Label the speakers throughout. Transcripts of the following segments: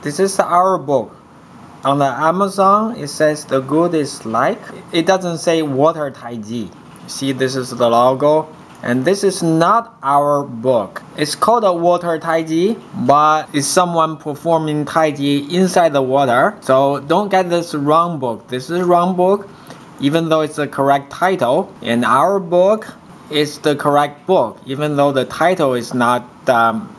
Speaker 1: This is our book. On the Amazon, it says the good is like. It doesn't say water Taiji. See, this is the logo. And this is not our book. It's called a water Taiji, but it's someone performing Taiji inside the water. So don't get this wrong book. This is wrong book, even though it's the correct title. And our book is the correct book, even though the title is not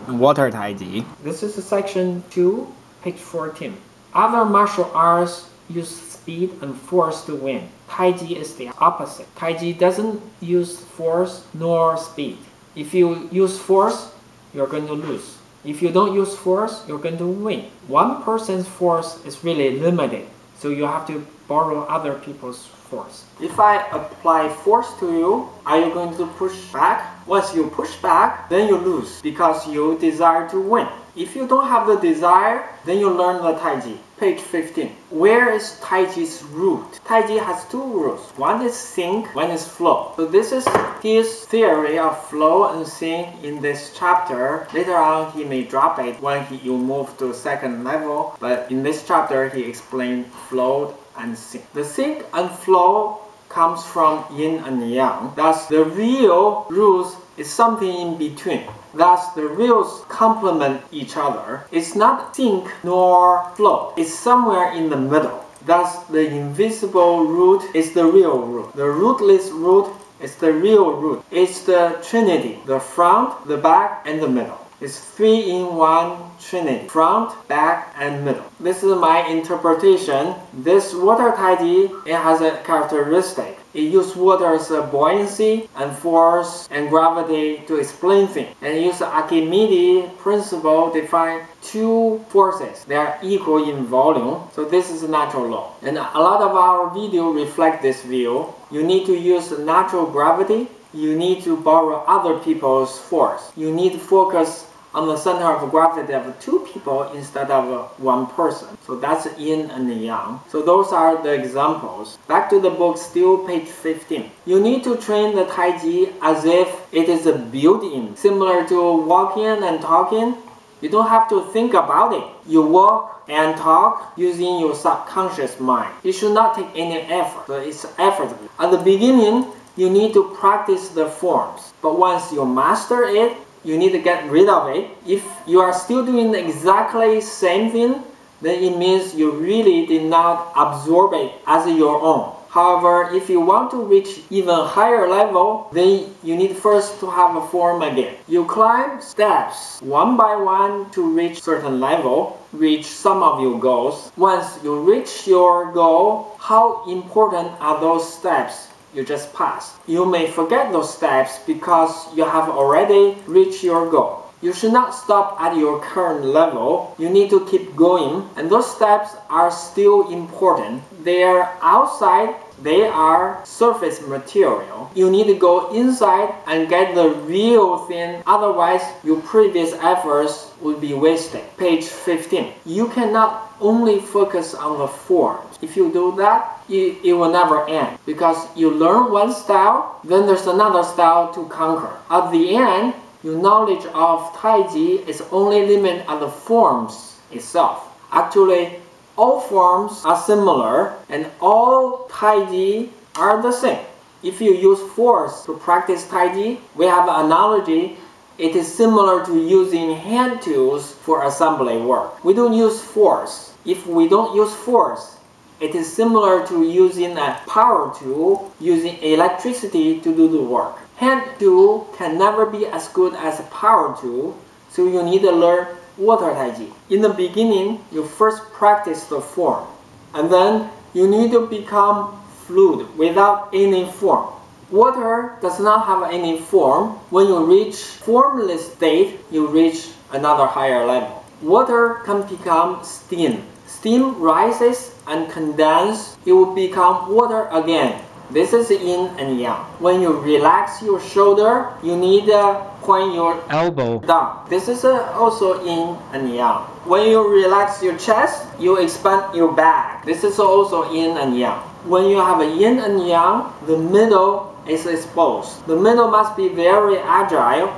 Speaker 1: water Taiji. This is section 2, page 14. Other martial arts use speed and force to win. Taiji is the opposite. Taiji doesn't use force nor speed. If you use force, you're going to lose. If you don't use force, you're going to win. One person's force is really limited, so you have to borrow other people's force. If I apply force to you, are you going to push back? Once you push back, then you lose because you desire to win. If you don't have the desire, then you learn the Taiji. Page 15. Where is Taiji's root? Taiji has two roots. One is sink, one is flow. So this is his theory of flow and sink in this chapter. Later on, he may drop it when you move to second level. But in this chapter, he explained flow and sink. The sink and flow comes from yin and yang. Thus, the real rules is something in between. Thus, the reals complement each other. It's not sink nor flow. It's somewhere in the middle. Thus, the invisible root is the real root. The rootless root is the real root. It's the trinity, the front, the back, and the middle. It's 3-in-1 trinity, front, back, and middle. This is my interpretation. This water Taiji, it has a characteristic. It uses water's buoyancy and force and gravity to explain things. And it uses Archimedes principle to define two forces. They are equal in volume. So this is a natural law. And a lot of our video reflect this view. You need to use natural gravity. You need to borrow other people's force. You need to focus on the center of gravity of two people instead of one person. So that's yin and yang. So those are the examples. Back to the book, still page 15. You need to train the Taiji as if it is a built-in, similar to walking and talking. You don't have to think about it. You walk and talk using your subconscious mind. You should not take any effort. So it's effortless. At the beginning, you need to practice the forms. But once you master it, you need to get rid of it. If you are still doing the exactly same thing, then it means you really did not absorb it as your own. However, if you want to reach even higher level, then you need first to have a form again. You climb steps one by one to reach certain level, reach some of your goals. Once you reach your goal, how important are those steps you just passed? You may forget those steps because you have already reached your goal. You should not stop at your current level. You need to keep going, and those steps are still important. They are outside, they are surface material. You need to go inside and get the real thing, otherwise your previous efforts would be wasted. Page 15. You cannot only focus on the forms. If you do that, it will never end, because you learn one style, then there's another style to conquer. At the end, your knowledge of Taiji is only limited at the forms itself. Actually, all forms are similar and all Taiji are the same. If you use force to practice Taiji, we have an analogy. It is similar to using hand tools for assembly work. We don't use force. If we don't use force, it is similar to using a power tool, using electricity to do the work. Hand tool can never be as good as a power tool, so you need to learn water Taiji. In the beginning, you first practice the form, and then you need to become fluid without any form. Water does not have any form. When you reach formless state, you reach another higher level. Water can become steam. Steam rises and condenses, it will become water again. This is yin and yang. When you relax your shoulder, you need to point your elbow down. This is also yin and yang. When you relax your chest, you expand your back. This is also yin and yang. When you have a yin and yang, the middle is exposed. The middle must be very agile.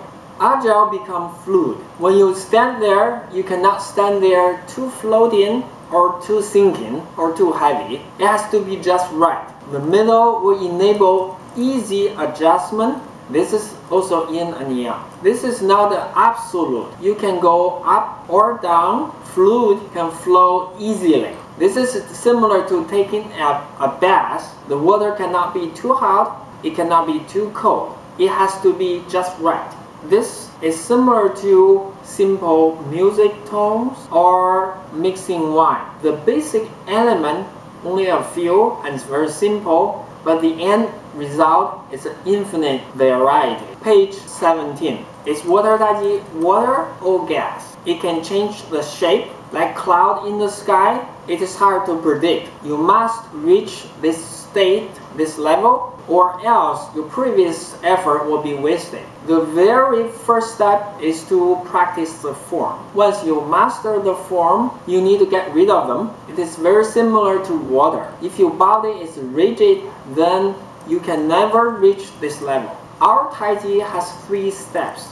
Speaker 1: Agile becomes fluid. When you stand there, you cannot stand there too floating or too sinking or too heavy. It has to be just right. The middle will enable easy adjustment. This is also yin and yang. This is not absolute. You can go up or down. Fluid can flow easily. This is similar to taking a bath. The water cannot be too hot. It cannot be too cold. It has to be just right. This is similar to simple music tones or mixing wine. The basic element, only a few, and it's very simple, but the end result is an infinite variety. Page 17. Is water taiji water or gas? It can change the shape, like cloud in the sky. It is hard to predict. You must reach this state, this level, or else your previous effort will be wasted. The very first step is to practice the form. Once you master the form, you need to get rid of them. It is very similar to water. If your body is rigid, then you can never reach this level. Our taiji has 3 steps.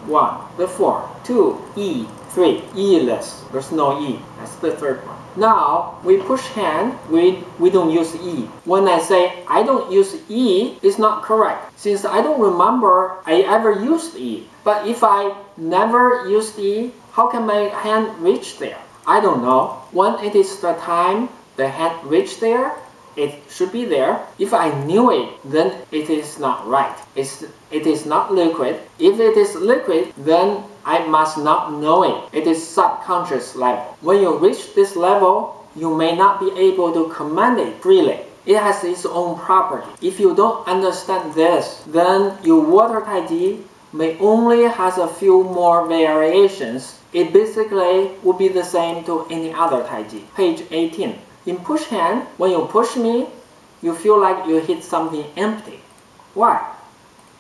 Speaker 1: 1. The form. 2. E. 3. E-less. There's no E. That's the third one. Now, we push hand, we don't use E. When I say I don't use E, it's not correct, since I don't remember I ever used E. But if I never used E, how can my hand reach there? I don't know. When it is the time the hand reach there, it should be there. If I knew it, then it is not right. It is not liquid. If it is liquid, then I must not know it. It is subconscious level. When you reach this level, you may not be able to command it freely. It has its own property. If you don't understand this, then your water taiji may only has a few more variations. It basically would be the same to any other taiji. Page 18. In push hand, when you push me, you feel like you hit something empty. Why?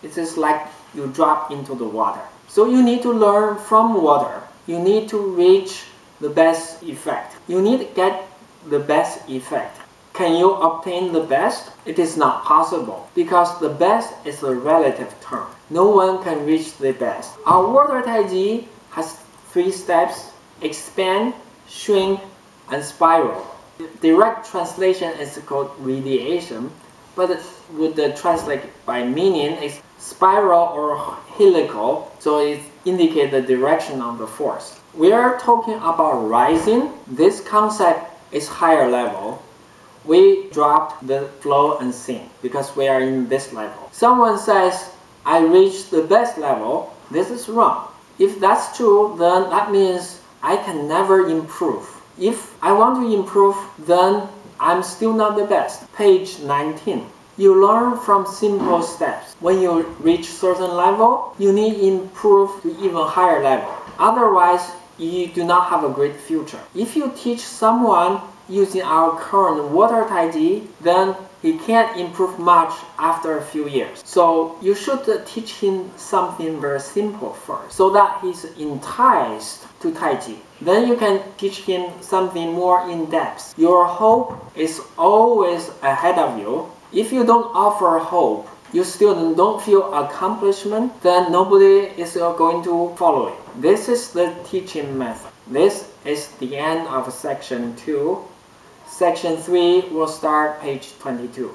Speaker 1: It is like you drop into the water. So you need to learn from water. You need to reach the best effect. You need to get the best effect. Can you obtain the best? It is not possible, because the best is a relative term. No one can reach the best. Our water taiji has 3 steps: expand, shrink, and spiral. Direct translation is called radiation, but would translate by meaning is spiral or helical, so it indicates the direction of the force. We are talking about rising. This concept is higher level. We dropped the flow and sink because we are in this level. Someone says, I reached the best level. This is wrong. If that's true, then that means I can never improve. If I want to improve, then I'm still not the best. Page 19. You learn from simple steps. When you reach certain level, you need to improve to even higher level. Otherwise, you do not have a great future. If you teach someone using our current water taiji, then he can't improve much after a few years. So you should teach him something very simple first, so that he's enticed to taiji. Then you can teach him something more in depth. Your hope is always ahead of you. If you don't offer hope, you still don't feel accomplishment, then nobody is going to follow it. This is the teaching method. This is the end of section 2. Section 3 will start page 22.